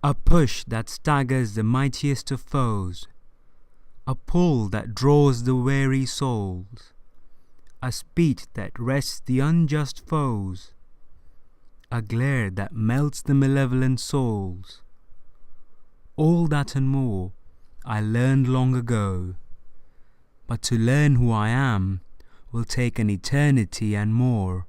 A push that staggers the mightiest of foes, a pull that draws the weary souls, a speed that rests the unjust foes, a glare that melts the malevolent souls. All that and more I learned long ago, but to learn who I am will take an eternity and more,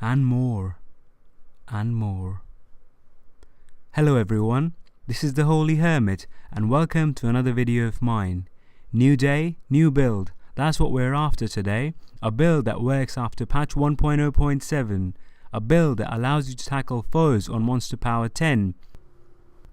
and more, and more. Hello everyone, this is the Holy Hermit and welcome to another video of mine. New day, new build, that's what we're after today. A build that works after patch 1.0.7. A build that allows you to tackle foes on monster power 10.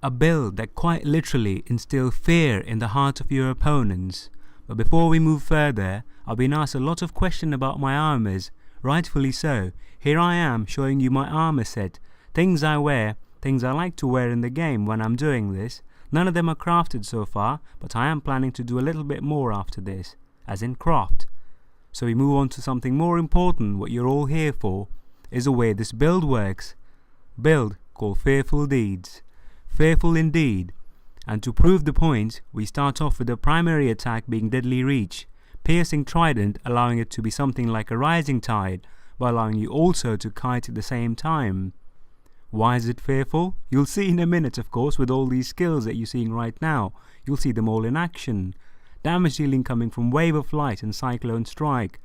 A build that quite literally instills fear in the heart of your opponents. But before we move further, I've been asked a lot of questions about my armors. Rightfully so. Here I am showing you my armor set. Things I wear, things I like to wear in the game when I'm doing this. None of them are crafted so far, but I am planning to do a little bit more after this, as in craft. So we move on to something more important. What you're all here for is the way this build works. Build called Fearful Deeds. Fearful indeed. And to prove the point, we start off with the primary attack being Deadly Reach, piercing trident, allowing it to be something like a rising tide, but allowing you also to kite at the same time. Why is it fearful? You'll see in a minute, of course, with all these skills that you're seeing right now. You'll see them all in action. Damage dealing coming from Wave of Light and Cyclone Strike.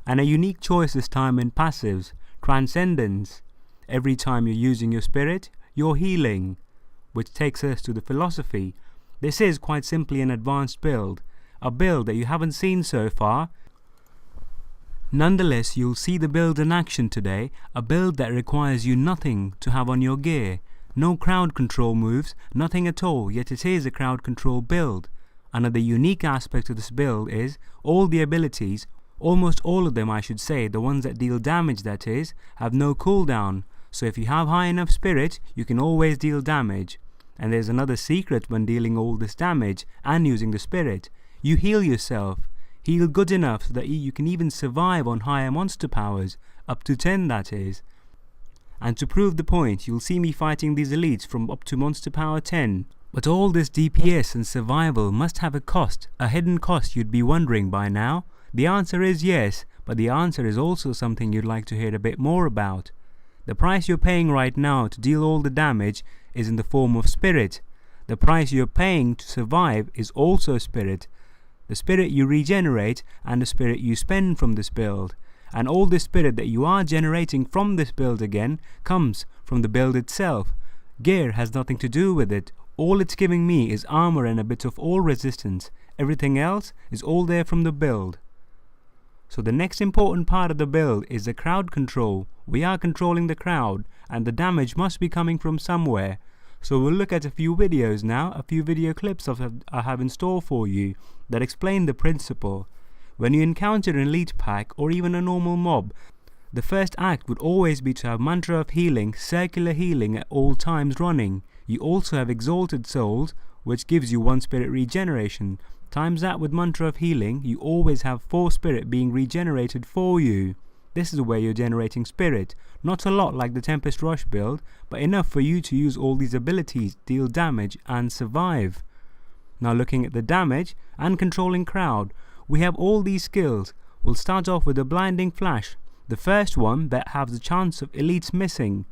And a unique choice this time in passives, Transcendence. Every time you're using your spirit, you're healing. Which takes us to the philosophy. This is quite simply an advanced build. A build that you haven't seen so far. Nonetheless, you'll see the build in action today, a build that requires you nothing to have on your gear. No crowd control moves, nothing at all, yet it is a crowd control build. Another unique aspect of this build is all the abilities, almost all of them I should say, the ones that deal damage that is, have no cooldown. So if you have high enough spirit, you can always deal damage. And there's another secret when dealing all this damage and using the spirit. You heal yourself. Heal good enough so that you can even survive on higher monster powers, up to 10 that is. And to prove the point, you'll see me fighting these elites from up to monster power 10. But all this DPS and survival must have a cost, a hidden cost you'd be wondering by now. The answer is yes, but the answer is also something you'd like to hear a bit more about. The price you're paying right now to deal all the damage is in the form of spirit. The price you're paying to survive is also spirit. The spirit you regenerate and the spirit you spend from this build. And all the spirit that you are generating from this build again comes from the build itself. Gear has nothing to do with it. All it's giving me is armor and a bit of all resistance. Everything else is all there from the build. So the next important part of the build is the crowd control. We are controlling the crowd and the damage must be coming from somewhere. So we'll look at a few videos now, a few video clips I have in store for you that explain the principle. When you encounter an elite pack or even a normal mob, the first act would always be to have mantra of healing, circular healing at all times running. You also have exalted souls, which gives you 1 spirit regeneration. Times that with mantra of healing, you always have 4 spirit being regenerated for you. This is where you're generating spirit. Not a lot like the Tempest Rush build, but enough for you to use all these abilities, deal damage and survive. Now looking at the damage and controlling crowd, we have all these skills. We'll start off with a blinding flash. The first one that has the chance of elites missing.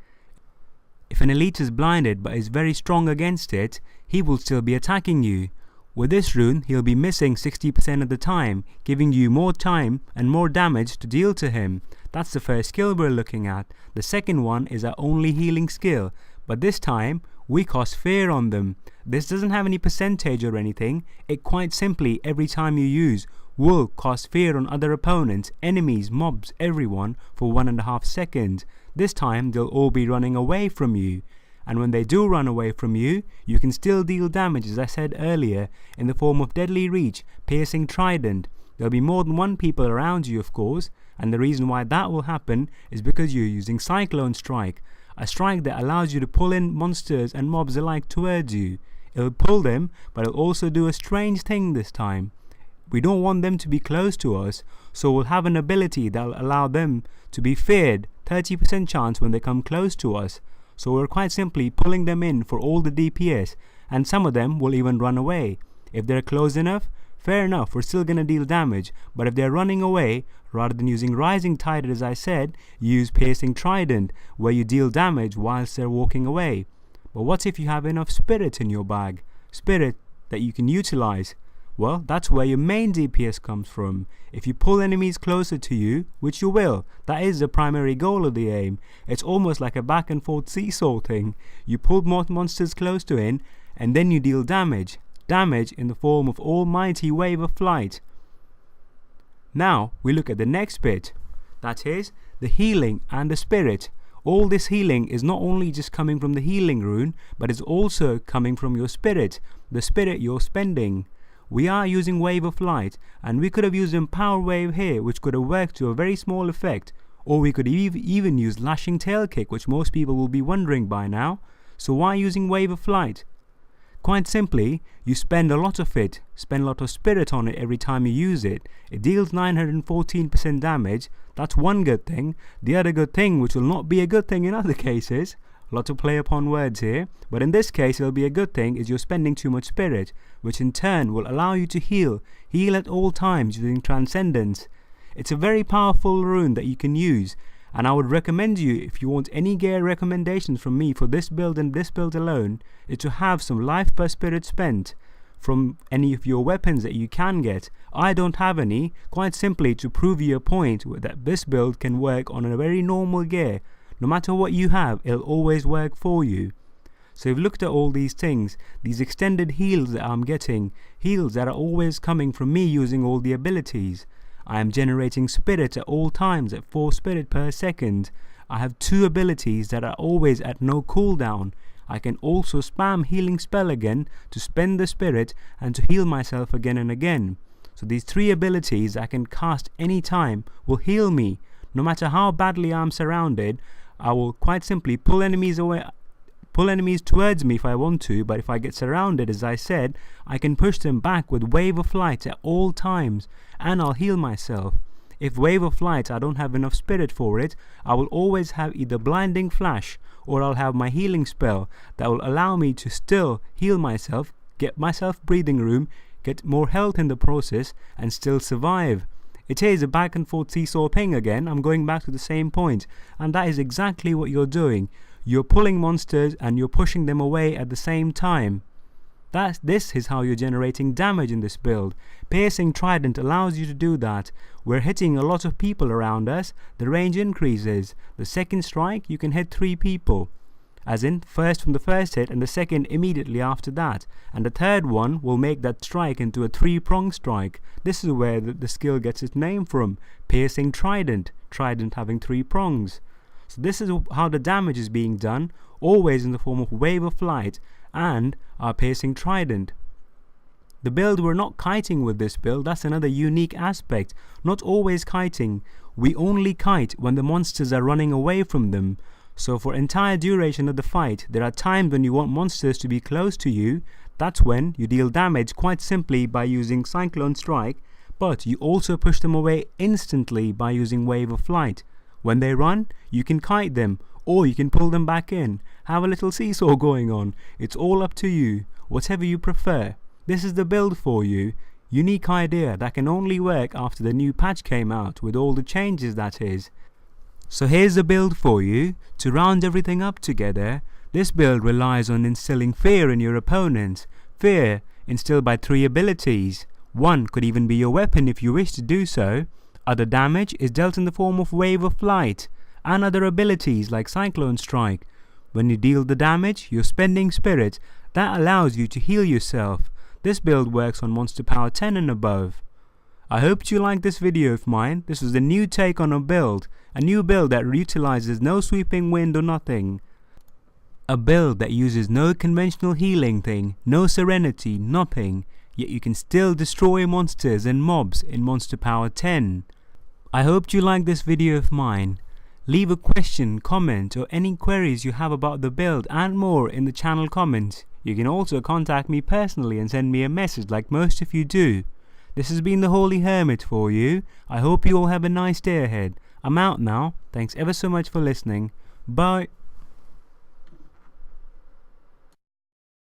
If an elite is blinded but is very strong against it, he will still be attacking you. With this rune, he'll be missing 60% of the time, giving you more time and more damage to deal to him. That's the first skill we're looking at. The second one is our only healing skill, but this time, we cost fear on them. This doesn't have any percentage or anything, it quite simply, every time you use, will cost fear on other opponents, enemies, mobs, everyone for 1.5 seconds. This time, they'll all be running away from you. And when they do run away from you, you can still deal damage as I said earlier in the form of Deadly Reach, piercing trident. There'll be more than 1 people around you of course, and the reason why that will happen is because you're using Cyclone Strike, a strike that allows you to pull in monsters and mobs alike towards you. It'll pull them, but it'll also do a strange thing this time. We don't want them to be close to us, so we'll have an ability that'll allow them to be feared, 30% chance when they come close to us. So we're quite simply pulling them in for all the DPS, and some of them will even run away. If they're close enough, fair enough, we're still going to deal damage, but if they're running away, rather than using Rising Tide as I said, use Piercing Trident, where you deal damage whilst they're walking away. But what if you have enough spirit in your bag? Spirit that you can utilize? Well, that's where your main DPS comes from. If you pull enemies closer to you, which you will, that is the primary goal of the aim. It's almost like a back and forth seesaw thing. You pull more monsters close to in, and then you deal damage. Damage in the form of almighty wave of flight. Now, we look at the next bit. That is, the healing and the spirit. All this healing is not only just coming from the healing rune, but it's also coming from your spirit, the spirit you're spending. We are using Wave of Light, and we could have used Empower Wave here, which could have worked to a very small effect, or we could even use Lashing Tail Kick, which most people will be wondering by now. So why using Wave of Light? Quite simply, you spend a lot of it, spend a lot of spirit on it every time you use it. It deals 914% damage, that's one good thing. The other good thing, which will not be a good thing in other cases, a lot of play upon words here, but in this case it'll be a good thing, is you're spending too much spirit, which in turn will allow you to heal at all times using Transcendence. It's a very powerful rune that you can use, and I would recommend you, if you want any gear recommendations from me for this build and this build alone, is to have some life per spirit spent from any of your weapons that you can get. I don't have any, quite simply to prove you a point that this build can work on a very normal gear. No matter what you have, it'll always work for you. So you've looked at all these things, these extended heals that I'm getting, heals that are always coming from me using all the abilities. I am generating spirit at all times at 4 spirit per second. I have 2 abilities that are always at no cooldown. I can also spam healing spell again to spend the spirit and to heal myself again and again. So these 3 abilities I can cast any time will heal me. No matter how badly I'm surrounded, I will quite simply pull enemies away, pull enemies towards me if I want to, but if I get surrounded, as I said, I can push them back with Wave of Light at all times, and I'll heal myself. If Wave of Light I don't have enough spirit for it, I will always have either Blinding Flash, or I'll have my healing spell that will allow me to still heal myself, get myself breathing room, get more health in the process, and still survive. It is a back and forth seesaw thing again, I'm going back to the same point, and that is exactly what you're doing. You're pulling monsters and you're pushing them away at the same time. This is how you're generating damage in this build. Piercing Trident allows you to do that. We're hitting a lot of people around us, the range increases. The second strike, you can hit 3 people. As in, first from the first hit and the second immediately after that. And the third one will make that strike into a 3-prong strike. This is where the skill gets its name from. Piercing Trident. Trident having 3 prongs. So this is how the damage is being done, always in the form of Wave of Light and our Piercing Trident. The build, we're not kiting with this build, that's another unique aspect. Not always kiting. We only kite when the monsters are running away from them. So for entire duration of the fight, there are times when you want monsters to be close to you. That's when you deal damage quite simply by using Cyclone Strike, but you also push them away instantly by using Wave of Light. When they run, you can kite them, or you can pull them back in. Have a little seesaw going on. It's all up to you, whatever you prefer. This is the build for you. Unique idea that can only work after the new patch came out, with all the changes that is. So here's the build for you. To round everything up together, this build relies on instilling fear in your opponents. Fear instilled by 3 abilities. 1 could even be your weapon if you wish to do so. Other damage is dealt in the form of Wave of Light, and other abilities like Cyclone Strike. When you deal the damage, you're spending spirit. That allows you to heal yourself. This build works on monster power 10 and above. I hope you liked this video of mine. This was a new take on a build that utilizes no sweeping wind or nothing. A build that uses no conventional healing thing, no serenity, nothing, yet you can still destroy monsters and mobs in monster power 10. I hope you liked this video of mine. Leave a question, comment, or any queries you have about the build and more in the channel comments. You can also contact me personally and send me a message like most of you do. This has been the Holy Hermit for you. I hope you all have a nice day ahead. I'm out now. Thanks ever so much for listening. Bye.